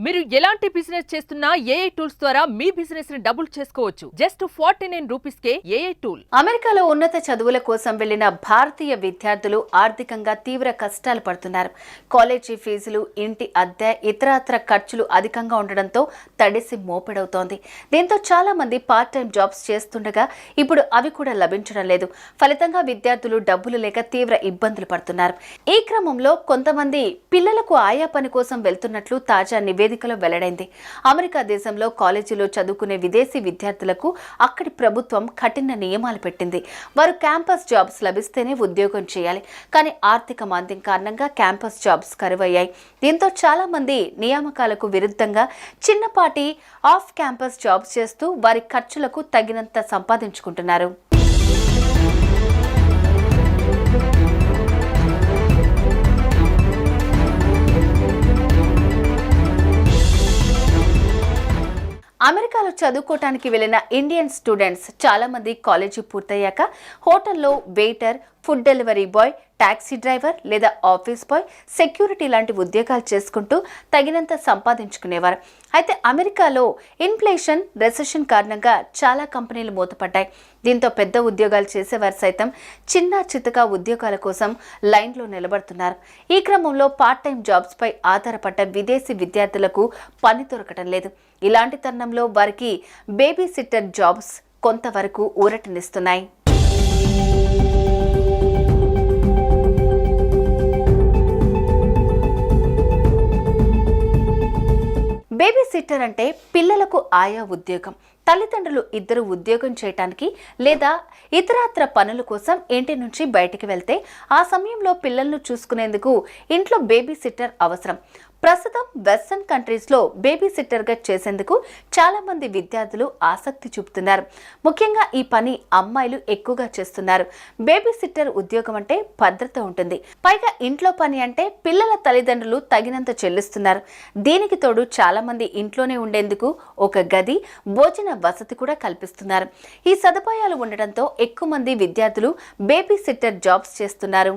మీరు ఎలాంటి బిజినెస్ చేస్తున్నా ఏఐ టూల్స్ ద్వారా మీ బిజినెస్ ని డబుల్ చేసుకోవచ్చు. జస్ట్ 49 రూపీస్ కే ఏఐ టూల్. అమెరికాలో ఉన్నత చదువుల కోసం వెళ్లిన భారతీయ విద్యార్థులు ఆర్థికంగా తీవ్ర కష్టాలు పడుతున్నారు. కాలేజీ ఫీజులు, ఇంటి అద్దె, ఇతరత్ర ఖర్చులు అధికంగా ఉండడంతో తడిసి మోపెడవుతోంది. దీంతో చాలా మంది పార్ట్ టైం జాబ్స్ చేస్తుండగా ఇప్పుడు అవి కూడా లభించడం లేదు. ఫలితంగా విద్యార్థులు డబ్బులు లేక తీవ్ర ఇబ్బందులు పడుతున్నారు. ఈ క్రమంలో కొంతమంది పిల్లలకు ఆయా పని కోసం వెళ్తున్నట్లు తాజా నివేదికలో వెల్లడైంది. అమెరికా దేశంలో కాలేజీలో చదువుకునే విదేశీ విద్యార్థులకు అక్కడి ప్రభుత్వం కఠిన నియమాలు పెట్టింది. వారు క్యాంపస్ జాబ్స్ లభిస్తేనే ఉద్యోగం చేయాలి. కానీ ఆర్థిక మాంద్యం కారణంగా క్యాంపస్ జాబ్స్ కరువయ్యాయి. దీంతో చాలా మంది నియామకాలకు విరుద్ధంగా చిన్నపాటి ఆఫ్ క్యాంపస్ జాబ్స్ చేస్తూ వారి ఖర్చులకు తగినంత సంపాదించుకుంటున్నారు. అమెరికాలో చదువుకోవటానికి వెళ్లిన ఇండియన్ స్టూడెంట్స్ చాలా మంది కాలేజీ పూర్తయ్యాక హోటల్లో waiter, food delivery boy, taxi driver లేదా ఆఫీస్ బాయ్, సెక్యూరిటీ లాంటి ఉద్యోగాలు చేసుకుంటూ తగినంత సంపాదించుకునేవారు. అయితే అమెరికాలో ఇన్ఫ్లేషన్, రెసెషన్ కారణంగా చాలా కంపెనీలు మూతపడ్డాయి. దీంతో పెద్ద ఉద్యోగాలు చేసేవారు సైతం చిన్న చితక ఉద్యోగాల కోసం లైన్లో నిలబడుతున్నారు. ఈ క్రమంలో పార్ట్ టైం జాబ్స్ పై ఆధారపడ్డ విదేశీ విద్యార్థులకు పని దొరకటం లేదు. ఇలాంటి తరుణంలో వారికి బేబీ సిట్టర్ జాబ్స్ కొంతవరకు ఊరటనిస్తున్నాయి. బేబీ సిట్టర్ అంటే పిల్లలకు ఆయా ఉద్యోగం. తల్లిదండ్రులు ఇద్దరు ఉద్యోగం చేయటానికి లేదా ఇతరత్ర పనుల కోసం ఇంటి నుంచి బయటికి వెళ్తే ఆ సమయంలో పిల్లలను చూసుకునేందుకు ఇంట్లో బేబీ సిట్టర్ అవసరం. ప్రస్తుతం వెస్టర్న్ కంట్రీస్లో బేబీ సిట్టర్గా చేసేందుకు చాలా మంది విద్యార్థులు ఆసక్తి చూపుతున్నారు. ముఖ్యంగా ఈ పని అమ్మాయిలు ఎక్కువగా చేస్తున్నారు. బేబీ సిట్టర్ ఉద్యోగం అంటే భద్రత ఉంటుంది. పైగా ఇంట్లో పని అంటే పిల్లల తల్లిదండ్రులు తగినంత చెల్లిస్తున్నారు. దీనికి తోడు చాలా మంది ఇంట్లోనే ఉండేందుకు ఒక గది, భోజన వసతి కూడా కల్పిస్తున్నారు. ఈ సదుపాయాలు ఉండటంతో ఎక్కువ మంది విద్యార్థులు బేబీ సిట్టర్ జాబ్స్ చేస్తున్నారు.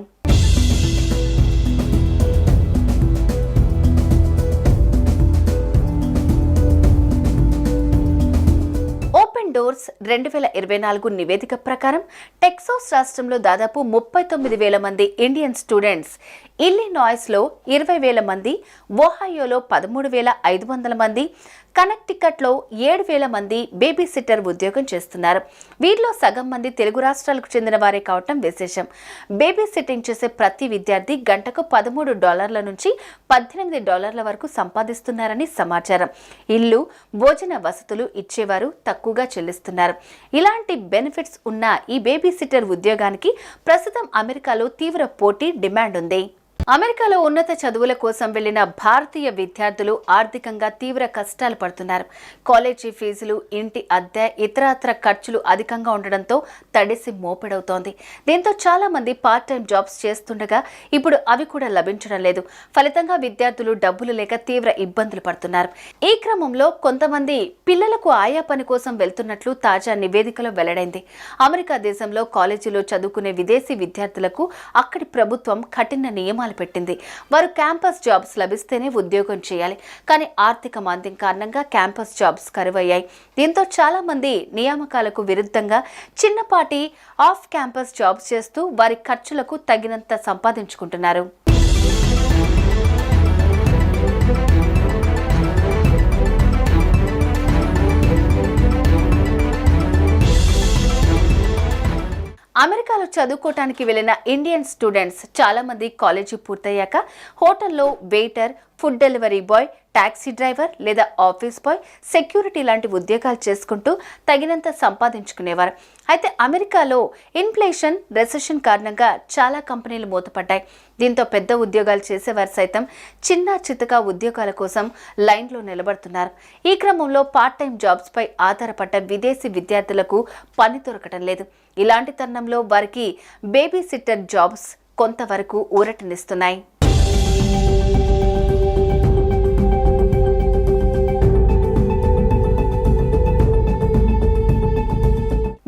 ఓపెన్ డోర్స్ 2024 నివేదిక ప్రకారం టెక్సాస్ రాష్ట్రంలో దాదాపు 39,000 మంది ఇండియన్ స్టూడెంట్స్, ఇల్లినాయ్స్లో 20,000 మంది, ఓహాయోలో 13,500 మంది, కనెక్టికట్లో 7,000 మంది బేబీ సిట్టర్ ఉద్యోగం చేస్తున్నారు. వీరిలో సగం మంది తెలుగు రాష్ట్రాలకు చెందిన వారే కావటం విశేషం. బేబీ సిట్టింగ్ చేసే ప్రతి విద్యార్థి గంటకు $13 నుంచి $18 వరకు సంపాదిస్తున్నారని సమాచారం. ఇల్లు, భోజన వసతులు ఇచ్చేవారు తక్కువగా చెల్లిస్తున్నారు. ఇలాంటి బెనిఫిట్స్ ఉన్న ఈ బేబీ సిట్టర్ ఉద్యోగానికి ప్రస్తుతం అమెరికాలో తీవ్ర పోటీ, డిమాండ్ ఉంది. అమెరికాలో ఉన్నత చదువుల కోసం వెళ్లిన భారతీయ విద్యార్థులు ఆర్థికంగా తీవ్ర కష్టాలు పడుతున్నారు. కాలేజీ ఫీజులు, ఇంటి అద్దె, ఇతరత్ర ఖర్చులు అధికంగా ఉండడంతో తడిసి మోపెడవుతోంది. దీంతో చాలా మంది పార్ట్ టైం జాబ్స్ చేస్తుండగా ఇప్పుడు అవి కూడా లభించడం లేదు. ఫలితంగా విద్యార్థులు డబ్బులు లేక తీవ్ర ఇబ్బందులు పడుతున్నారు. ఈ క్రమంలో కొంతమంది పిల్లలకు ఆయా పని కోసం వెళ్తున్నట్లు తాజా నివేదికలో వెల్లడైంది. అమెరికా దేశంలో కాలేజీలో చదువుకునే విదేశీ విద్యార్థులకు అక్కడి ప్రభుత్వం కఠిన నియమాలు పెట్టింది. వారు క్యాంపస్ జాబ్స్ లభిస్తేనే ఉద్యోగం చేయాలి. కానీ ఆర్థిక మాంద్యం కారణంగా క్యాంపస్ జాబ్స్ కరువయ్యాయి. దీంతో చాలా మంది నియామకాలకు విరుద్ధంగా చిన్నపాటి ఆఫ్ క్యాంపస్ జాబ్స్ చేస్తూ వారి ఖర్చులకు తగినంత సంపాదించుకుంటున్నారు. అమెరికాలో చదువుకోవటానికి వెళ్లిన ఇండియన్ స్టూడెంట్స్ చాలా మంది కాలేజీ పూర్తయ్యాక హోటల్లో waiter, food delivery boy, taxi driver లేదా ఆఫీస్ బాయ్, సెక్యూరిటీ లాంటి ఉద్యోగాలు చేసుకుంటూ తగినంత సంపాదించుకునేవారు. అయితే అమెరికాలో ఇన్ఫ్లేషన్, రెసెషన్ కారణంగా చాలా కంపెనీలు మూతపడ్డాయి. దీంతో పెద్ద ఉద్యోగాలు చేసేవారు సైతం చిన్న చితక ఉద్యోగాల కోసం లైన్లో నిలబడుతున్నారు. ఈ క్రమంలో పార్ట్ టైం జాబ్స్ పై ఆధారపడ్డ విదేశీ విద్యార్థులకు పని దొరకటం లేదు. ఇలాంటి తరుణంలో వారికి బేబీ సిట్టర్ జాబ్స్ కొంతవరకు ఊరటనిస్తున్నాయి.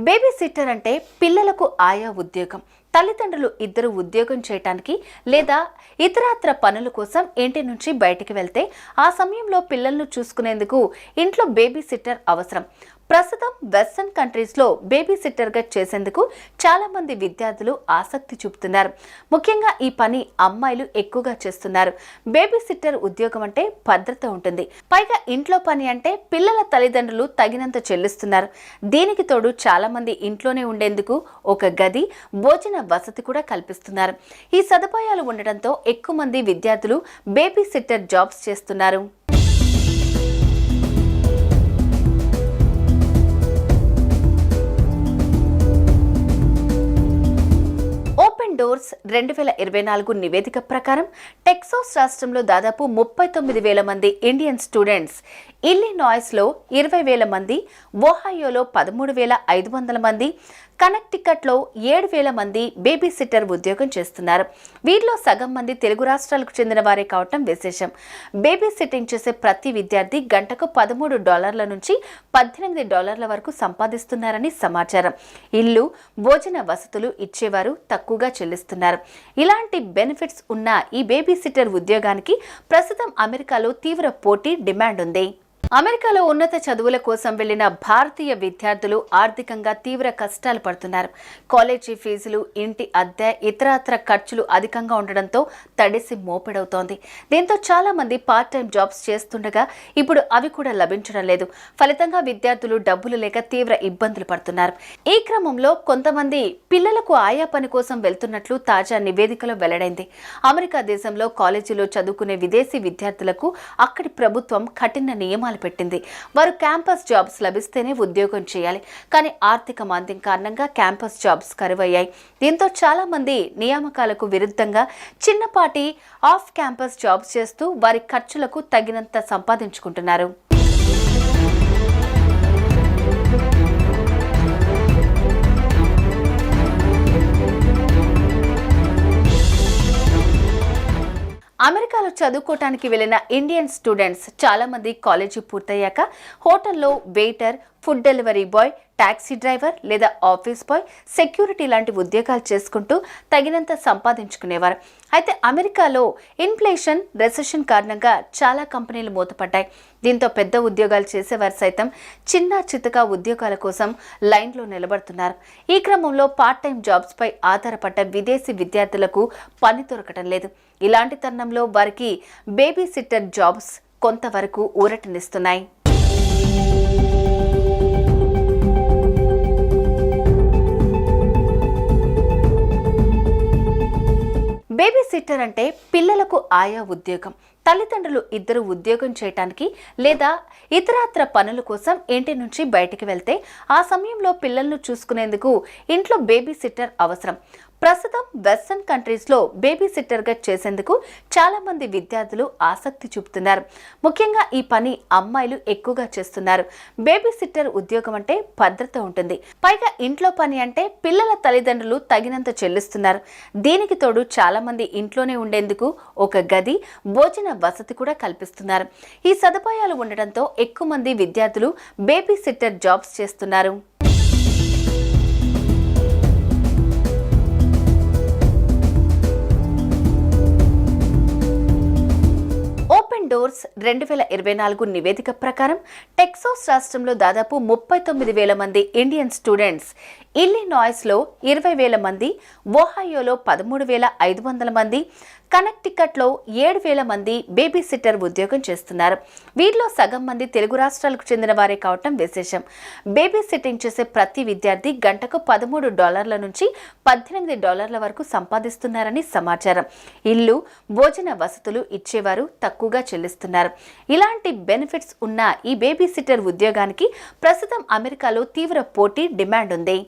బేబీ సిట్టర్ అంటే పిల్లలకు ఆయా ఉద్యోగం. తల్లిదండ్రులు ఇద్దరు ఉద్యోగం చేయటానికి లేదా ఇతరత్ర పనుల కోసం ఇంటి నుంచి బయటికి వెళ్తే ఆ సమయంలో పిల్లలను చూసుకునేందుకు ఇంట్లో బేబీ సిట్టర్ అవసరం. ప్రస్తుతం వెస్టర్న్ కంట్రీస్లో బేబీ సిట్టర్గా చేసేందుకు చాలా మంది విద్యార్థులు ఆసక్తి చూపుతున్నారు. ముఖ్యంగా ఈ పని అమ్మాయిలు ఎక్కువగా చేస్తున్నారు. బేబీ సిట్టర్ ఉద్యోగం అంటే భద్రత ఉంటుంది. పైగా ఇంట్లో పని అంటే పిల్లల తల్లిదండ్రులు తగినంత చెల్లిస్తున్నారు. దీనికి తోడు చాలా మంది ఇంట్లోనే ఉండేందుకు ఒక గది, భోజన వసతి కూడా కల్పిస్తున్నారు. ఈ సదుపాయాలు ఉండడంతో ఎక్కువ మంది విద్యార్థులు బేబీ సిట్టర్ జాబ్స్ చేస్తున్నారు. ఓపెన్ డోర్స్ 2024 నివేదిక ప్రకారం టెక్సాస్ రాష్ట్రంలో దాదాపు 39,000 మంది ఇండియన్ స్టూడెంట్స్, ఇల్లినాయ్స్లో 20,000 మంది, ఒహాయోలో 13,500 మంది, కనెక్టికట్లో 7,000 మంది బేబీ సిట్టర్ ఉద్యోగం చేస్తున్నారు. వీరిలో సగం మంది తెలుగు రాష్ట్రాలకు చెందిన వారే కావటం విశేషం. బేబీ సిట్టింగ్ చేసే ప్రతి విద్యార్థి గంటకు $13 నుంచి $18 వరకు సంపాదిస్తున్నారని సమాచారం. ఇల్లు, భోజన వసతులు ఇచ్చేవారు తక్కువగా చెల్లిస్తున్నారు. ఇలాంటి బెనిఫిట్స్ ఉన్న ఈ బేబీ సిట్టర్ ఉద్యోగానికి ప్రస్తుతం అమెరికాలో తీవ్ర పోటీ, డిమాండ్ ఉంది. అమెరికాలో ఉన్నత చదువుల కోసం వెళ్లిన భారతీయ విద్యార్థులు ఆర్థికంగా తీవ్ర కష్టాలు పడుతున్నారు. కాలేజీ ఫీజులు, ఇంటి అద్దె, ఇతరత్ర ఖర్చులు అధికంగా ఉండడంతో తడిసి మోపెడవుతోంది. దీంతో చాలా మంది పార్ట్ టైం జాబ్స్ చేస్తుండగా ఇప్పుడు అవి కూడా లభించడం లేదు. ఫలితంగా విద్యార్థులు డబ్బులు లేక తీవ్ర ఇబ్బందులు పడుతున్నారు. ఈ క్రమంలో కొంతమంది పిల్లలకు ఆయా పని కోసం వెళ్తున్నట్లు తాజా నివేదికలో వెల్లడైంది. అమెరికా దేశంలో కాలేజీలో చదువుకునే విదేశీ విద్యార్థులకు అక్కడి ప్రభుత్వం కఠిన నియమాలు పెట్టింది. వారు క్యాంపస్ జాబ్స్ లభిస్తేనే ఉద్యోగం చేయాలి. కానీ ఆర్థిక మాంద్యం కారణంగా క్యాంపస్ జాబ్స్ కరువయ్యాయి. దీంతో చాలా మంది నియామకాలకు విరుద్ధంగా చిన్నపాటి ఆఫ్ క్యాంపస్ జాబ్స్ చేస్తూ వారి ఖర్చులకు తగినంత సంపాదించుకుంటున్నారు. అమెరికాలో చదువుకోవటానికి వెళ్లిన ఇండియన్ స్టూడెంట్స్ చాలా మంది కాలేజీ పూర్తయ్యాక హోటల్లో waiter, food delivery boy, taxi driver లేదా ఆఫీస్ బాయ్, సెక్యూరిటీ లాంటి ఉద్యోగాలు చేసుకుంటూ తగినంత సంపాదించుకునేవారు. అయితే అమెరికాలో ఇన్ఫ్లేషన్, రెసెషన్ కారణంగా చాలా కంపెనీలు మూతపడ్డాయి. దీంతో పెద్ద ఉద్యోగాలు చేసేవారు సైతం చిన్న చితక ఉద్యోగాల కోసం లైన్లో నిలబడుతున్నారు. ఈ క్రమంలో పార్ట్ టైం జాబ్స్ పై ఆధారపడ్డ విదేశీ విద్యార్థులకు పని దొరకటం లేదు. ఇలాంటి తరుణంలో వారికి బేబీ సిట్టర్ జాబ్స్ కొంతవరకు ఊరటనిస్తున్నాయి. బేబీ సిట్టర్ అంటే పిల్లలకు ఆయా ఉద్యోగం. తల్లిదండ్రులు ఇద్దరు ఉద్యోగం చేయటానికి లేదా ఇతరత్ర పనుల కోసం ఇంటి నుంచి బయటికి వెళ్తే ఆ సమయంలో పిల్లలను చూసుకునేందుకు ఇంట్లో బేబీ సిట్టర్ అవసరం. ప్రస్తుతం వెస్టర్న్ కంట్రీస్లో బేబీ సిట్టర్గా చేసేందుకు చాలా మంది విద్యార్థులు ఆసక్తి చూపుతున్నారు. ముఖ్యంగా ఈ పని అమ్మాయిలు ఎక్కువగా చేస్తున్నారు. బేబీ సిట్టర్ ఉద్యోగం అంటే భద్రత ఉంటుంది. పైగా ఇంట్లో పని అంటే పిల్లల తల్లిదండ్రులు తగినంత చెల్లిస్తున్నారు. దీనికి తోడు చాలా మంది ఇంట్లోనే ఉండేందుకు ఒక గది, భోజన వసతి కూడా కల్పిస్తున్నారు. ఈ సదుపాయాలు ఉండడంతో ఎక్కువ మంది విద్యార్థులు బేబీ సిట్టర్ జాబ్స్ చేస్తున్నారు. ఓపెన్ డోర్స్ 2024 నివేదిక ప్రకారం టెక్సాస్ రాష్ట్రంలో దాదాపు 39,000 మంది ఇండియన్ స్టూడెంట్స్, ఇల్లినాయ్స్లో 20,000 మంది, ఒహాయోలో 13,500 మంది, కనెక్టికట్లో 7,000 మంది బేబీ సిట్టర్ ఉద్యోగం చేస్తున్నారు. వీరిలో సగం మంది తెలుగు రాష్ట్రాలకు చెందిన వారే కావటం విశేషం. బేబీ సిట్టింగ్ చేసే ప్రతి విద్యార్థి గంటకు $13 నుంచి $18 వరకు సంపాదిస్తున్నారని సమాచారం. ఇల్లు, భోజన వసతులు ఇచ్చేవారు తక్కువగా చెల్లిస్తున్నారు. ఇలాంటి బెనిఫిట్స్ ఉన్న ఈ బేబీ సిట్టర్ ఉద్యోగానికి ప్రస్తుతం అమెరికాలో తీవ్ర పోటీ, డిమాండ్ ఉంది.